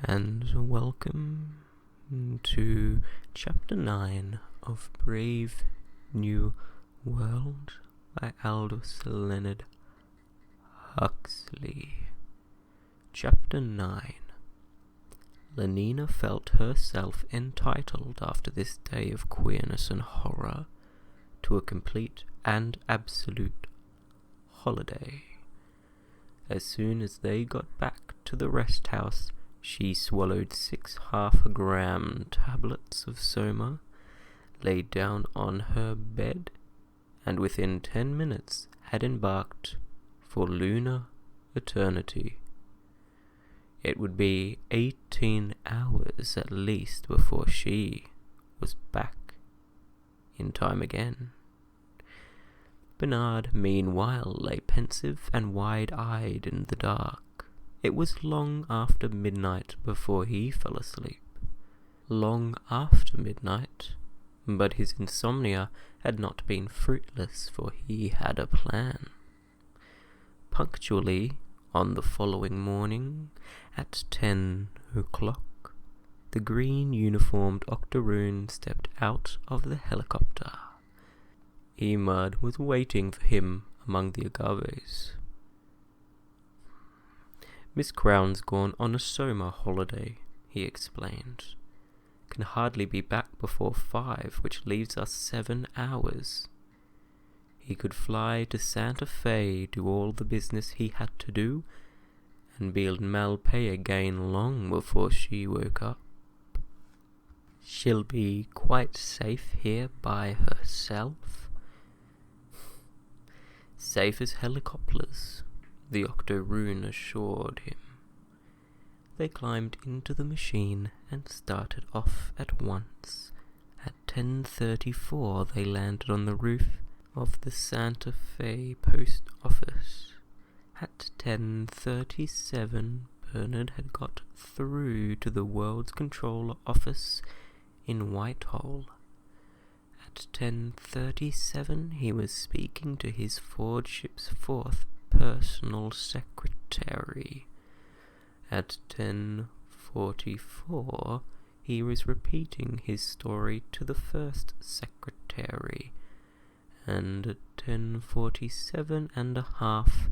and welcome to Chapter 9 of Brave New World by Aldous Leonard Huxley. Chapter 9. Lenina felt herself entitled after this day of queerness and horror to a complete and absolute holiday. As soon as they got back to the rest house, she swallowed 6 half-gram tablets of Soma, laid down on her bed, and within 10 minutes had embarked for lunar eternity. It would be 18 hours at least before she was back in time again. Bernard, meanwhile, lay pensive and wide-eyed in the dark. It was long after midnight before he fell asleep. Long after midnight, but his insomnia had not been fruitless, for he had a plan. Punctually on the following morning, at 10 o'clock, the green-uniformed octoroon stepped out of the helicopter. Emad was waiting for him among the agaves. "Miss Crown's gone on a Soma holiday," he explained. "Can hardly be back before 5, which leaves us 7 hours. He could fly to Santa Fe, do all the business he had to do, and be in Malpay again long before she woke up. She'll be quite safe here by herself." "Safe as helicopters," the octoroon assured him. They climbed into the machine and started off at once. At 10:34 they landed on the roof of the Santa Fe post office. At 10:37 Bernard had got through to the World's Control office in Whitehall. At 10:37 he was speaking to his Fordship's 4th personal secretary. At 10:44 he was repeating his story to the first secretary, and at 10:47 and a half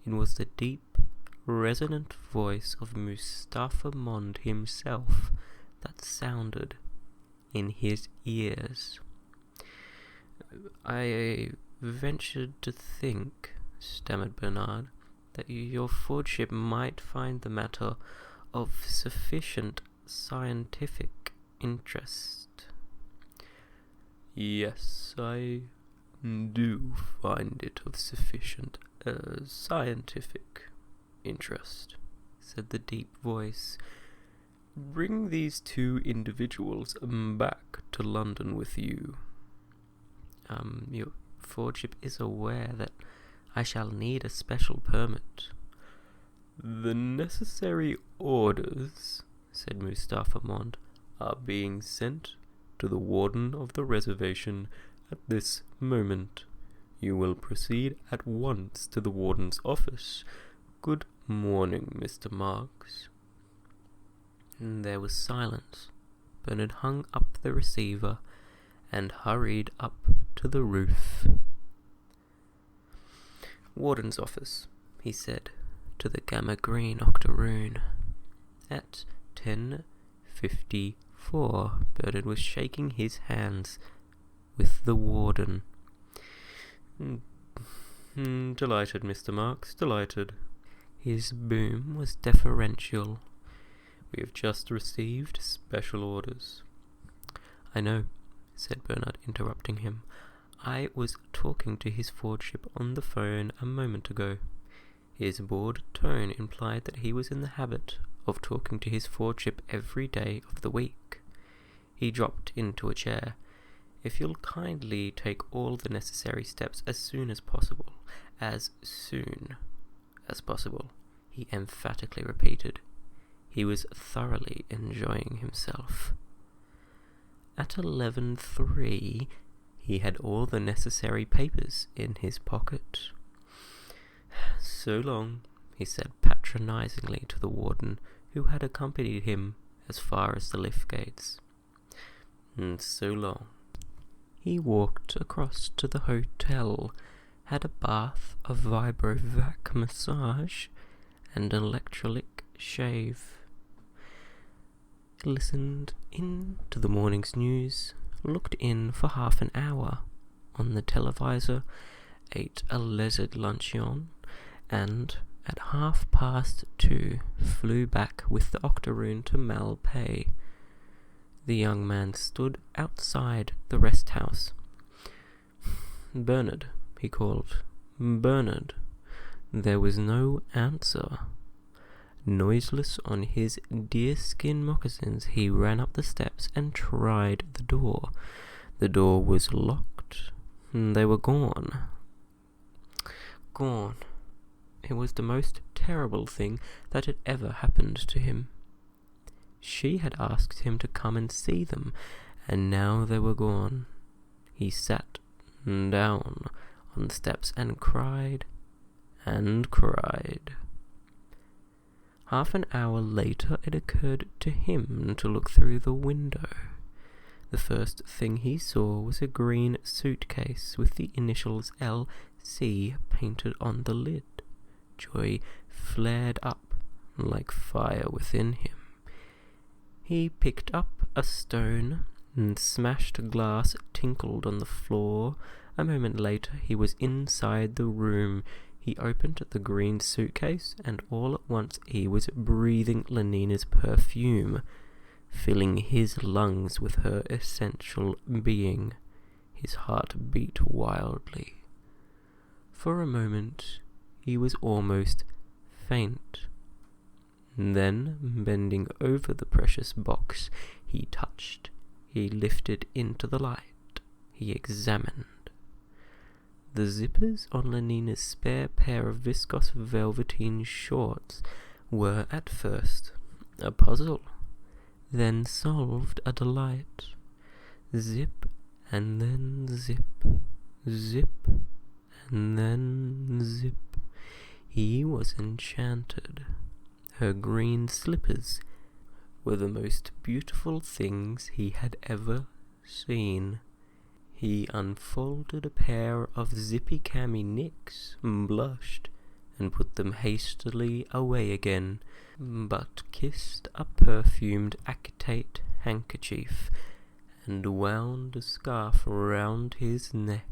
it was the deep, resonant voice of Mustafa Mond himself that sounded in his ears. "I ventured to think," stammered Bernard, "that your Fordship might find the matter of sufficient scientific interest." "Yes, I do find it of sufficient scientific interest," said the deep voice. "Bring these 2 individuals back to London with you." Your Fordship is aware that I shall need a special permit." "The necessary orders," said Mustafa Mond, "are being sent to the warden of the reservation at this moment. You will proceed at once to the warden's office. Good morning, Mr. Marks." There was silence. Bernard hung up the receiver and hurried up to the roof. "Warden's office," he said to the gamma green octoroon. At 10:54 Bernard was shaking his hands with the warden. "Delighted, Mr. Marks, delighted." His boom was deferential. "We have just received special orders." "I know," said Bernard, interrupting him. "I was talking to his Fordship on the phone a moment ago." His bored tone implied that he was in the habit of talking to his Fordship every day of the week. He dropped into a chair. "If you'll kindly take all the necessary steps as soon as possible," he emphatically repeated. He was thoroughly enjoying himself. At 11:03 he had all the necessary papers in his pocket. "So long," he said patronizingly to the warden, who had accompanied him as far as the lift gates. So long. He walked across to the hotel, had a bath, a vibrovac massage, and an electrolytic shave. Listened in to the morning's news, looked in for half an hour on the televisor, ate a lizard luncheon, and at 2:30 flew back with the octoroon to Malpais. The young man stood outside the rest house. "Bernard," he called. "Bernard." There was no answer. Noiseless on his deerskin moccasins, he ran up the steps and tried the door. The door was locked. They were gone. Gone. It was the most terrible thing that had ever happened to him. She had asked him to come and see them, and now they were gone. He sat down on the steps and cried and cried. Half an hour later it occurred to him to look through the window. The first thing he saw was a green suitcase with the initials LC painted on the lid. Joy flared up like fire within him. He picked up a stone, and smashed glass tinkled on the floor. A moment later he was inside the room. He opened the green suitcase, and all at once he was breathing Lenina's perfume, filling his lungs with her essential being. His heart beat wildly. For a moment he was almost faint. Then, bending over the precious box, he touched, he lifted into the light, he examined. The zippers on Lenina's spare pair of viscose velveteen shorts were at first a puzzle, then solved a delight. Zip, and then zip, zip, and then zip. He was enchanted. Her green slippers were the most beautiful things he had ever seen. He unfolded a pair of zippy cami nicks, blushed, and put them hastily away again, but kissed a perfumed acetate handkerchief, and wound a scarf round his neck.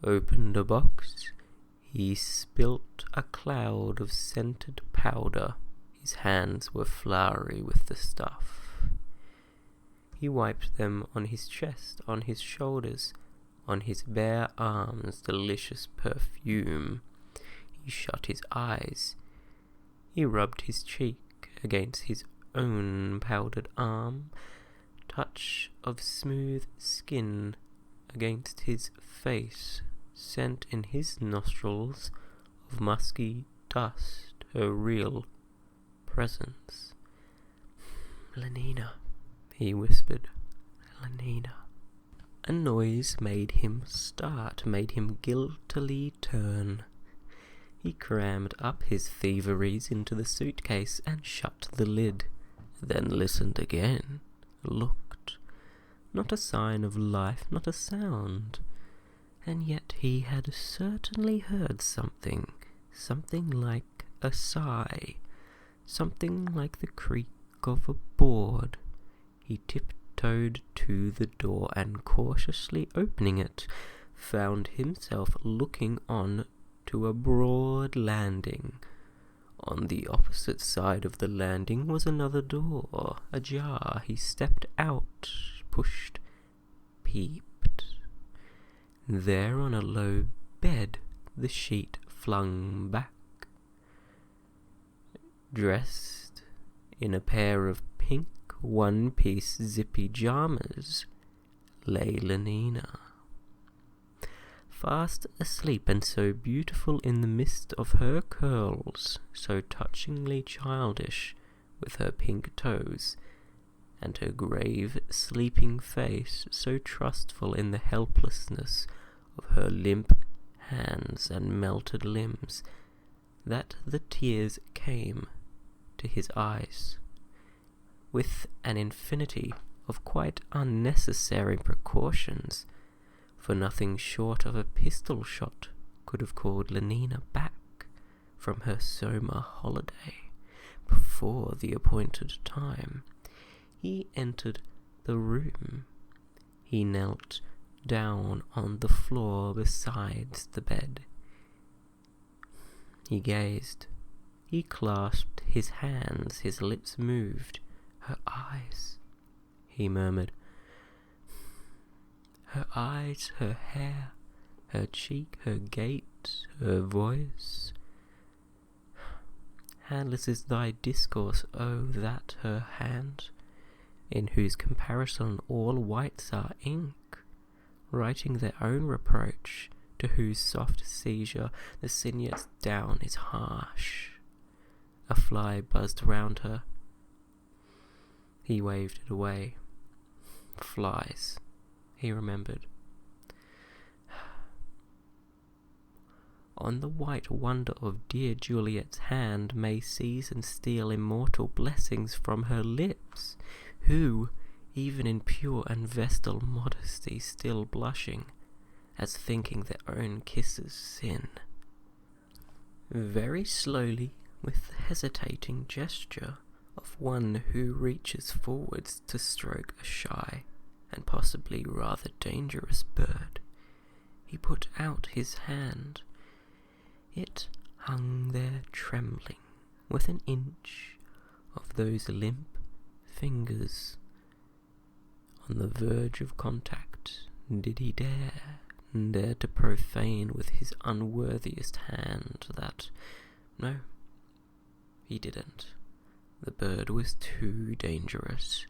Opened a box. He spilt a cloud of scented powder. His hands were floury with the stuff. He wiped them on his chest, on his shoulders, on his bare arms, delicious perfume. He shut his eyes. He rubbed his cheek against his own powdered arm, touch of smooth skin against his face, scent in his nostrils of musky dust, her real presence. "Lenina," he whispered. "Lenina." A noise made him start, made him guiltily turn. He crammed up his thieveries into the suitcase and shut the lid, then listened again, looked. Not a sign of life, not a sound. And yet he had certainly heard something like a sigh, something like the creak of a board. He tiptoed to the door and, cautiously opening it, found himself looking on to a broad landing. On the opposite side of the landing was another door, ajar. He stepped out, pushed, peeped. There on a low bed, the sheet flung back. Dressed in a pair of pink one-piece zippy jammers lay Lenina. Fast asleep, and so beautiful in the mist of her curls, so touchingly childish with her pink toes, and her grave, sleeping face so trustful in the helplessness of her limp hands and melted limbs. that the tears came to his eyes, with an infinity of quite unnecessary precautions, for nothing short of a pistol shot could have called Lenina back from her summer holiday before the appointed time. He entered the room. He knelt down on the floor beside the bed. He gazed. He clasped his hands. His lips moved. Her eyes, he murmured. Her eyes, her hair, her cheek, her gait, her voice. Handless is thy discourse, O that her hand, in whose comparison all whites are ink, writing their own reproach, to whose soft seizure the sinet's down is harsh. A fly buzzed round her. He waved it away. Flies, he remembered. On the white wonder of dear Juliet's hand may seize and steal immortal blessings from her lips, who, even in pure and vestal modesty, still blushing, as thinking their own kisses sin. Very slowly, with the hesitating gesture of one who reaches forwards to stroke a shy and possibly rather dangerous bird, he put out his hand. It hung there trembling, with an inch of those limp fingers on the verge of contact. Did he dare to profane with his unworthiest hand that? No, he didn't. The bird was too dangerous.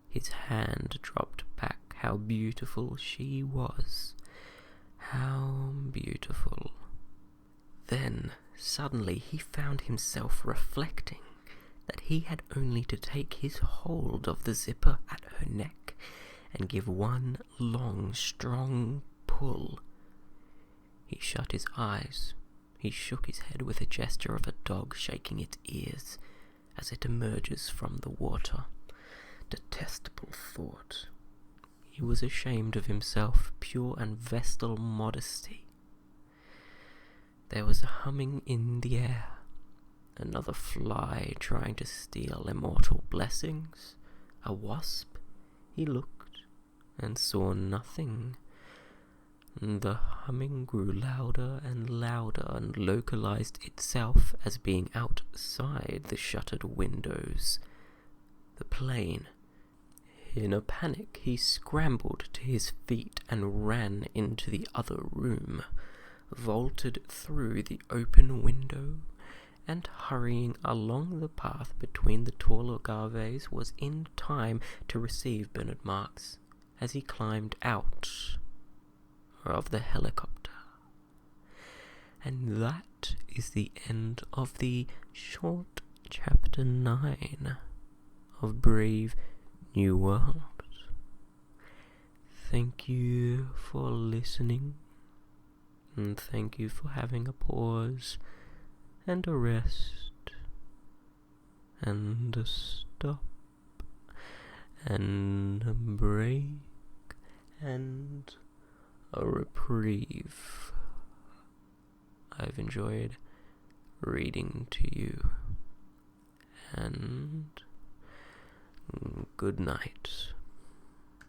His hand dropped back. How beautiful she was. How beautiful. Then, suddenly, he found himself reflecting that he had only to take his hold of the zipper at her neck and give one long, strong pull. He shut his eyes. He shook his head with a gesture of a dog shaking its ears as it emerges from the water. Detestable thought. He was ashamed of himself, pure and vestal modesty. There was a humming in the air. Another fly trying to steal immortal blessings. A wasp. He looked and saw nothing. The humming grew louder and louder and localized itself as being outside the shuttered windows. The plane. In a panic, he scrambled to his feet and ran into the other room, vaulted through the open window, and hurrying along the path between the tall agaves was in time to receive Bernard Marx as he climbed out of the helicopter. And that is the end of the short chapter 9 of Brave New World. Thank you for listening, and thank you for having a pause and a rest and a stop and a break and a reprieve. I've enjoyed reading to you, and good night.